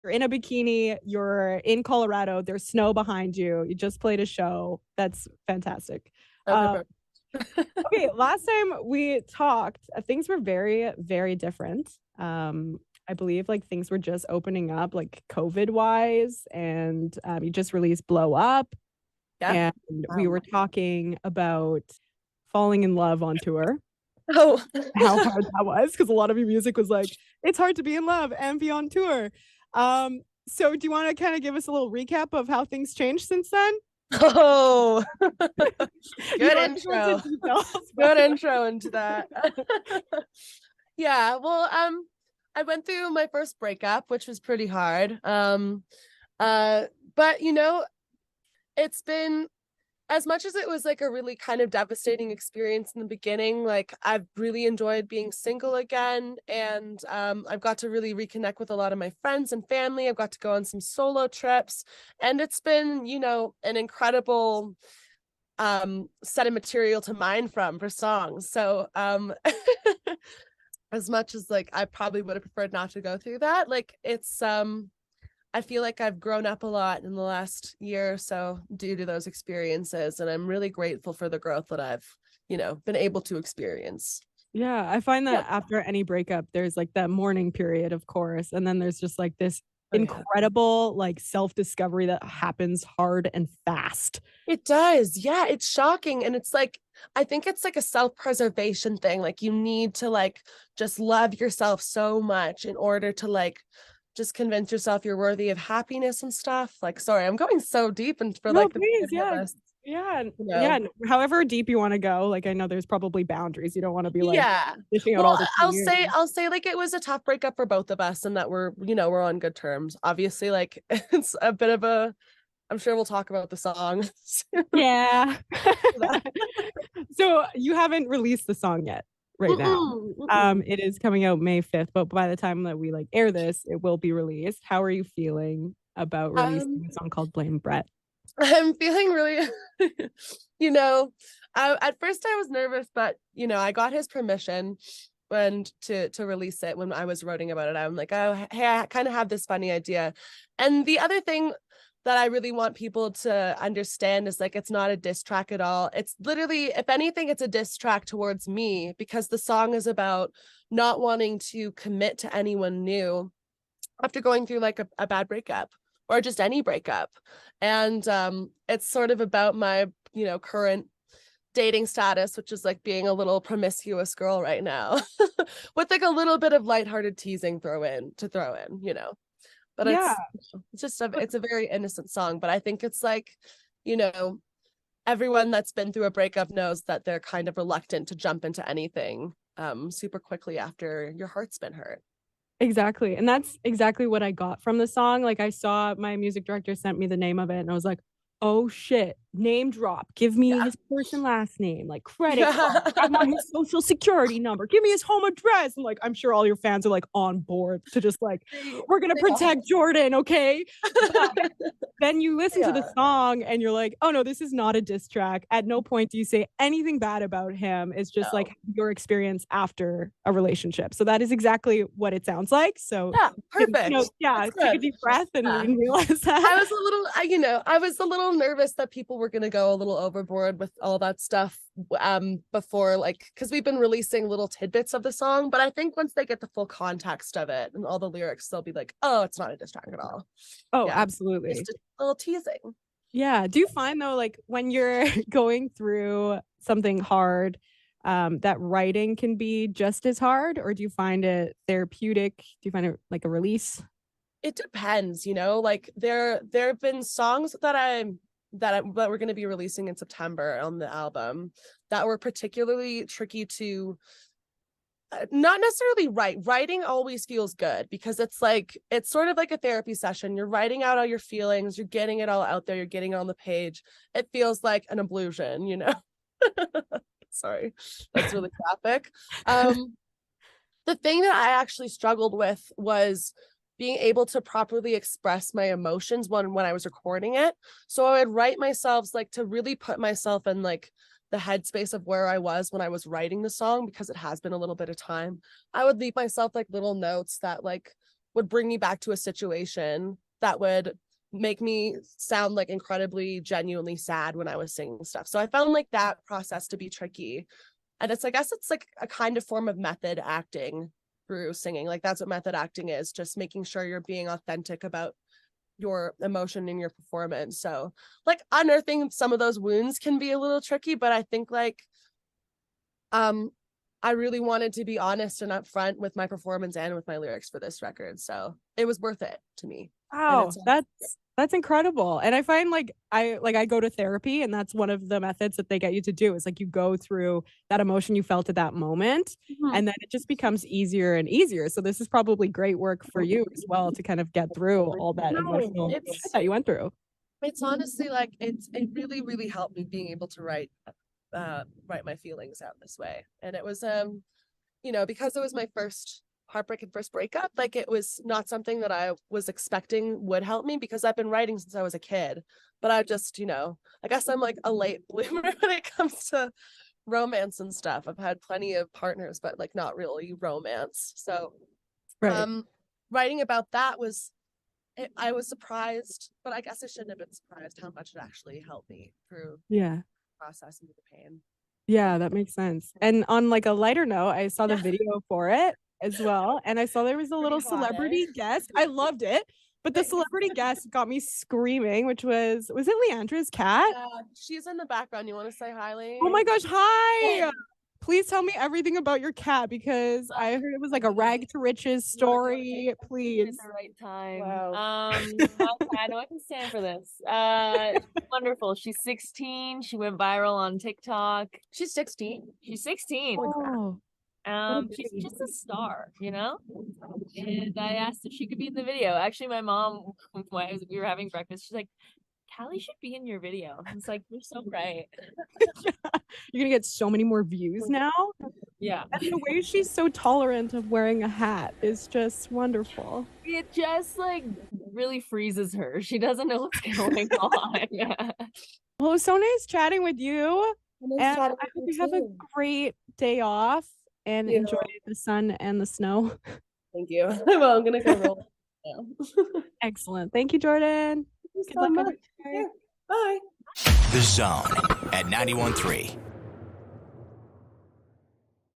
you're in a bikini, you're in Colorado, there's snow behind you, you just played a show. That's fantastic. Okay, Uh, perfect. okay, last time we talked, things were very, very different. I believe like things were just opening up, like COVID wise, and you just released Blow Up, Yeah. and we were talking about falling in love on tour, Oh. how hard that was because a lot of your music was like it's hard to be in love and be on tour. So do you want to kind of give us a little recap of how things changed since then? Oh, You good don't have to go into intro. details, but Good intro into that. Yeah, well, I went through my first breakup, which was pretty hard. Uh, but it's been, as much as it was like a really kind of devastating experience in the beginning, like I've really enjoyed being single again. And I've got to really reconnect with a lot of my friends and family. I've got to go on some solo trips. And it's been, an incredible set of material to mine from for songs. So as much as like I probably would have preferred not to go through that, like it's I feel like I've grown up a lot in the last year or so due to those experiences. And I'm really grateful for the growth that I've, been able to experience. yeah, I find Yep. that after any breakup, there's like that mourning period, of course, and then there's just like this Oh, yeah. incredible like self-discovery that happens hard and fast. It does. Yeah, it's shocking. And it's like, I think it's like a self-preservation thing. Like you need to like just love yourself so much in order to like just convince yourself you're worthy of happiness and stuff. Like, sorry, I'm going so deep and for No, like the please, beginning of yeah. this, Yeah, you yeah. know. However deep you want to go, like I know there's probably boundaries. You don't want to be like Yeah. dishing out Well, all the I'll tea. say I'll say like it was a tough breakup for both of us and that we're on good terms. Obviously, like it's a bit of a, I'm sure we'll talk about the song. Yeah. So you haven't released the song yet, right now. Mm-mm, mm-mm. It is coming out May 5th, but by the time that we like air this, it will be released. How are you feeling about releasing Um, a song called Blame Brett? I'm feeling really, you know, at first I was nervous, but I got his permission when to release it when I was writing about it. I'm like, oh, hey, I kind of have this funny idea. And the other thing that I really want people to understand is like it's not a diss track at all. It's literally, if anything, it's a diss track towards me because the song is about not wanting to commit to anyone new after going through like a bad breakup or just any breakup. And it's sort of about my, current dating status, which is like being a little promiscuous girl right now, with like a little bit of lighthearted teasing throw in. But Yeah. it's a very innocent song. But I think it's like, you know, everyone that's been through a breakup knows that they're kind of reluctant to jump into anything super quickly after your heart's been hurt. Exactly. And that's exactly what I got from the song. Like I saw my music director sent me the name of it and I was like, "Oh shit, name drop. Give me Yeah. his first and last name, like credit card. I Yeah. want his social security number. Give me his home address." And like I'm sure all your fans are like on board to just like, they, "We're going to they are. protect Jordan, okay?" But then you listen to the Yeah. song and you're like, "Oh no, this is not a diss track." At no point do you say anything bad about him. It's just like No. your experience after a relationship. So that is exactly what it sounds like. So, Yeah. Perfect. yeah, That's take a good. deep breath Yeah. and realize that. I was a little, I was a little nervous that people were going to go a little overboard with all that stuff before, like, because we've been releasing little tidbits of the song, but I think once they get the full context of it and all the lyrics, they'll be like, oh, it's not a diss track at all. Oh, Yeah, absolutely. just a little teasing. Yeah. Do you find though, like when you're going through something hard, that writing can be just as hard, or do you find it therapeutic? Do you find it like a release? It depends, like there have been songs that we're going to be releasing in September on the album that were particularly tricky to not necessarily write. Writing always feels good because it's sort of like a therapy session. You're writing out all your feelings, you're getting it all out there, you're getting it on the page. It feels like an ablution. Sorry, that's really graphic. The thing that I actually struggled with was being able to properly express my emotions when I was recording it. So I would write myself like to really put myself in like the headspace of where I was when I was writing the song because it has been a little bit of time. I would leave myself like little notes that like would bring me back to a situation that would make me sound like incredibly genuinely sad when I was singing stuff. So I found like that process to be tricky. And it's, I guess it's like a kind of form of method acting through singing. Like that's what method acting is, just making sure you're being authentic about your emotion in your performance. So like unearthing some of those wounds can be a little tricky, but I think like I really wanted to be honest and upfront with my performance and with my lyrics for this record. So it was worth it to me. Wow, that's incredible. And I find like I go to therapy, and that's one of the methods that they get you to do is like you go through that emotion you felt at that moment, and then it just becomes easier and easier. So this is probably great work for you as well to kind of get through all that emotional shit that you went through. It's honestly like it really, really helped me being able to write my feelings out this way. And it was you know, because it was my first heartbreak and first breakup, like it was not something that I was expecting would help me, because I've been writing since I was a kid. But I just, you know, I guess I'm like a late bloomer when it comes to romance and stuff. I've had plenty of partners, but like not really romance. So writing about that was I was surprised, but I guess I shouldn't have been surprised how much it actually helped me through processing the pain. Yeah, that makes sense. And on like a lighter note, I saw the video for it as well, and I saw there was a little celebrity guest. I loved it, but the celebrity guest got me screaming, which was it Leandra's cat? She's in the background. You want to say hi, Lee? Oh my gosh, hi! Please tell me everything about your cat, because I heard it was like a rag to riches story. Please. At the right time. Wow. I know I can stand for this. Wonderful. She's 16. She went viral on TikTok. She's 16. She's 16. Oh. She's just a star, you know? And I asked if she could be in the video. Actually, my mom, when we were having breakfast, she's like, Callie should be in your video. It's like, you're so right. You're gonna get so many more views now. Yeah. And the way she's so tolerant of wearing a hat is just wonderful. It just like really freezes her. She doesn't know what's going on. Well, it was so nice chatting with you. Nice And I chatting hope with you have a great day off and enjoy the sun and the snow. Thank you. Well, I'm gonna go roll now. Excellent. Thank you, Jordan. Good luck. Yeah. Bye. The Zone at 91.3.